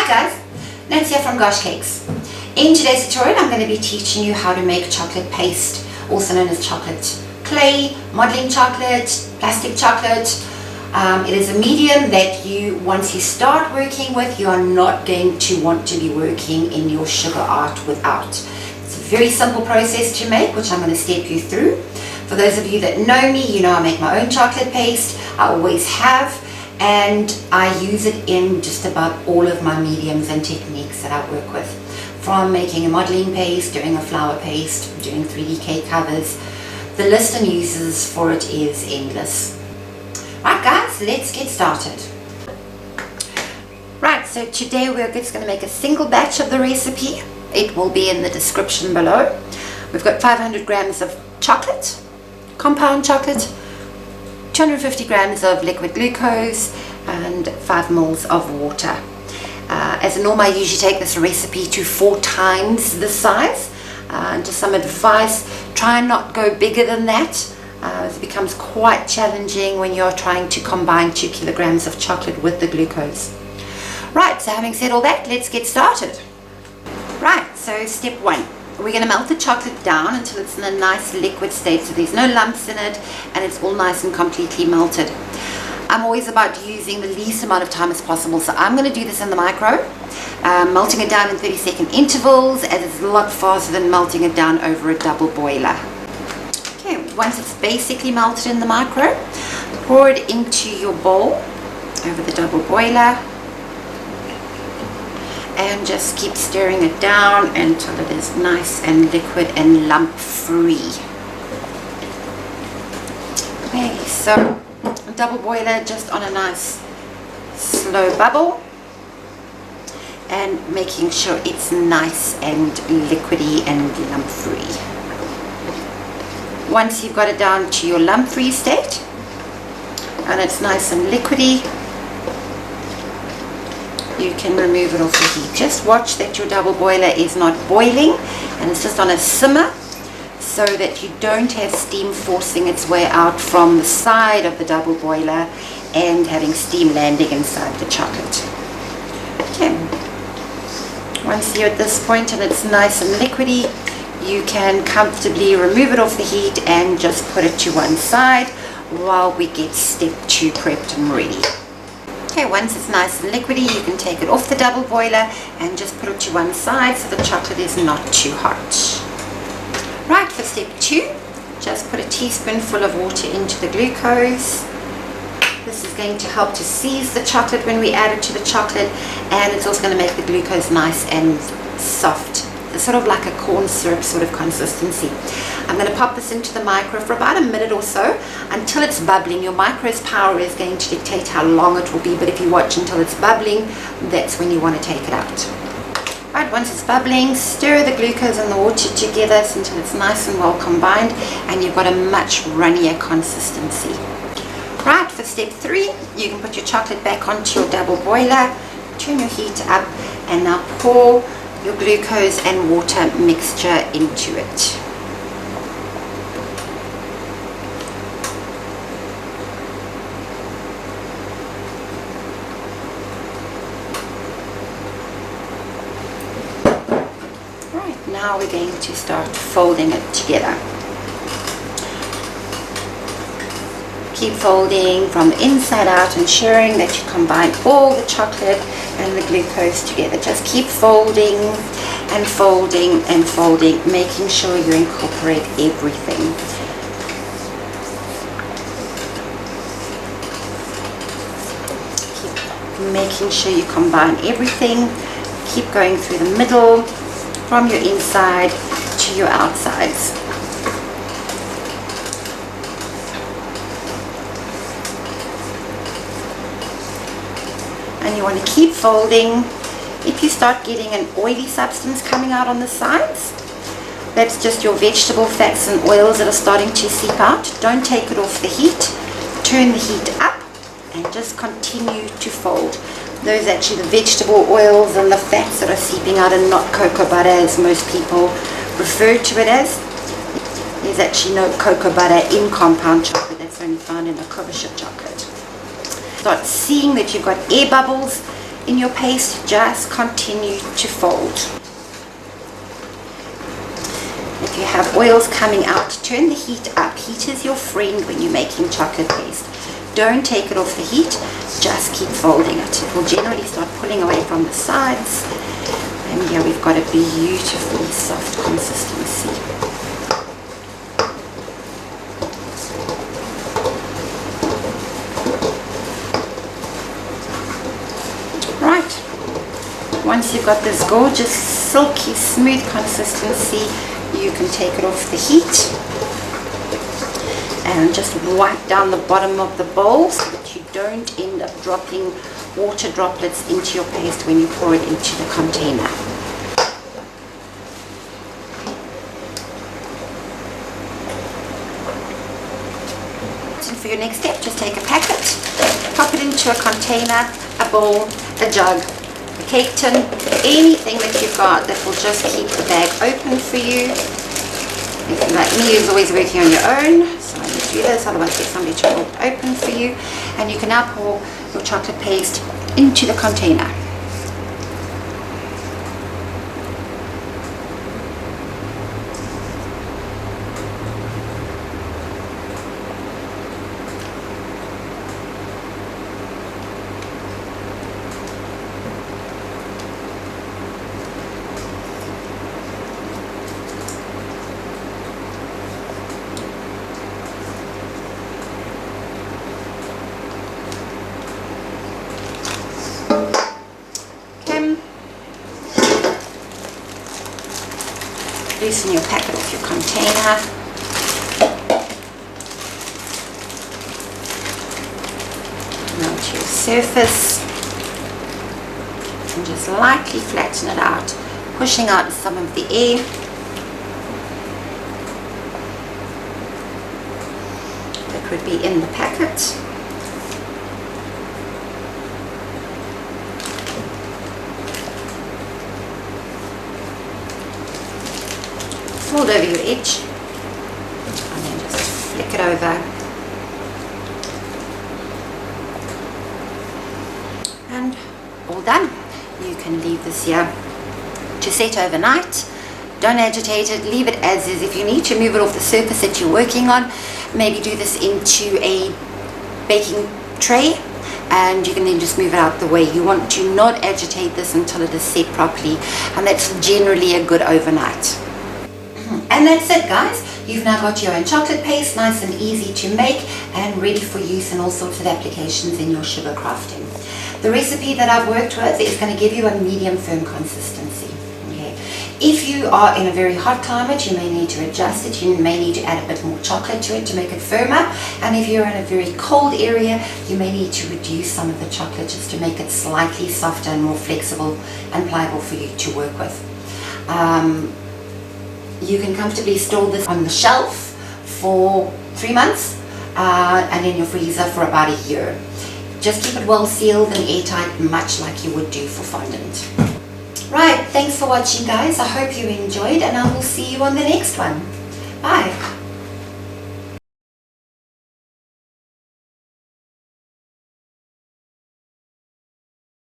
Hi guys, Nancy here from Gosh Cakes. In today's tutorial I'm going to be teaching you how to make chocolate paste, also known as chocolate clay, modeling chocolate, plastic chocolate. It is a medium that once you start working with, you are not going to want to be working in your sugar art without. It's a very simple process to make, which I'm going to step you through. For those of you that know me, you know I make my own chocolate paste. I always have. And I use it in just about all of my mediums and techniques that I work with. From making a modeling paste, doing a flour paste, doing 3D cake covers. The list and uses for it is endless. Right guys, let's get started. Right, so today we're just going to make a single batch of the recipe. It will be in the description below. We've got 500 grams of chocolate, compound chocolate, 250 grams of liquid glucose and 5 mils of water. As a norm, I usually take this recipe to 4 times the size. And just some advice, try and not go bigger than that. It becomes quite challenging when you're trying to combine 2 kilograms of chocolate with the glucose. Right, so having said all that, let's get started. Right, so step 1. We're going to melt the chocolate down until it's in a nice liquid state, so there's no lumps in it and it's all nice and completely melted. I'm always about using the least amount of time as possible, so I'm going to do this in the micro, melting it down in 30-second intervals, and it's a lot faster than melting it down over a double boiler. Okay, once it's basically melted in the micro, pour it into your bowl over the double boiler. And just keep stirring it down until it is nice and liquid and lump free. Okay, so a double boiler just on a nice slow bubble and making sure it's nice and liquidy and lump free. Once you've got it down to your lump free state and it's nice and liquidy, you can remove it off the heat. Just watch that your double boiler is not boiling and it's just on a simmer, so that you don't have steam forcing its way out from the side of the double boiler and having steam landing inside the chocolate. Okay. Once you're at this point and it's nice and liquidy, you can comfortably remove it off the heat and just put it to one side while we get step 2 prepped and ready. Okay, once it's nice and liquidy, you can take it off the double boiler and just put it to one side so the chocolate is not too hot. Right, for step 2, just put a teaspoonful of water into the glucose. This is going to help to seize the chocolate when we add it to the chocolate, and it's also going to make the glucose nice and soft. It's sort of like a corn syrup sort of consistency. I'm going to pop this into the micro for about a minute or so until it's bubbling. Your micro's power is going to dictate how long it will be, but if you watch until it's bubbling, that's when you want to take it out. Right, once it's bubbling, stir the glucose and the water together until it's nice and well combined and you've got a much runnier consistency. Right, for step 3, you can put your chocolate back onto your double boiler, turn your heat up, and now pour your glucose and water mixture into it. Right, now we're going to start folding it together. Keep folding from the inside out, ensuring that you combine all the chocolate and the glucose together. Just keep folding and folding and folding, making sure you incorporate everything. Keep making sure you combine everything. Keep going through the middle, from your inside to your outsides. And you want to keep folding. If you start getting an oily substance coming out on the sides, that's just your vegetable fats and oils that are starting to seep out. Don't take it off the heat. Turn the heat up and just continue to fold. Those are actually the vegetable oils and the fats that are seeping out, and not cocoa butter as most people refer to it as. There's actually no cocoa butter in compound chocolate. That's only found in a cocoa chip chocolate. Start seeing that you've got air bubbles in your paste, just continue to fold. If you have oils coming out, turn the heat up. Heat is your friend when you're making chocolate paste. Don't take it off the heat, just keep folding it. It will generally start pulling away from the sides. And here we've got a beautiful soft consistency. Right, once you've got this gorgeous silky smooth consistency, you can take it off the heat and just wipe down the bottom of the bowl so that you don't end up dropping water droplets into your paste when you pour it into the container. And for your next step, just take a packet, pop it into a container, a bowl, a jug, a cake tin, anything that you've got that will just keep the bag open for you. If you're like me, who's always working on your own, so I need to do this, otherwise get somebody to hold it open for you. And you can now pour your chocolate paste into the container. Loosen your packet off your container. Now to your surface. And just lightly flatten it out, pushing out some of the air. That would be in the packet. Fold over your edge and then just flick it over, and all done. You can leave this here to set overnight. Don't agitate it, leave it as is. If you need to move it off the surface that you're working on, maybe do this into a baking tray and you can then just move it out the way. You want to not agitate this until it is set properly, and that's generally a good overnight. And that's it, guys. You've now got your own chocolate paste, nice and easy to make and ready for use in all sorts of applications in your sugar crafting. The recipe that I've worked with is going to give you a medium firm consistency. Okay. If you are in a very hot climate, you may need to adjust it. You may need to add a bit more chocolate to it to make it firmer. And if you're in a very cold area, you may need to reduce some of the chocolate just to make it slightly softer and more flexible and pliable for you to work with. You can comfortably store this on the shelf for 3 months and in your freezer for about a year. Just keep it well sealed and airtight, much like you would do for fondant. Right, thanks for watching, guys. I hope you enjoyed, and I will see you on the next one. Bye.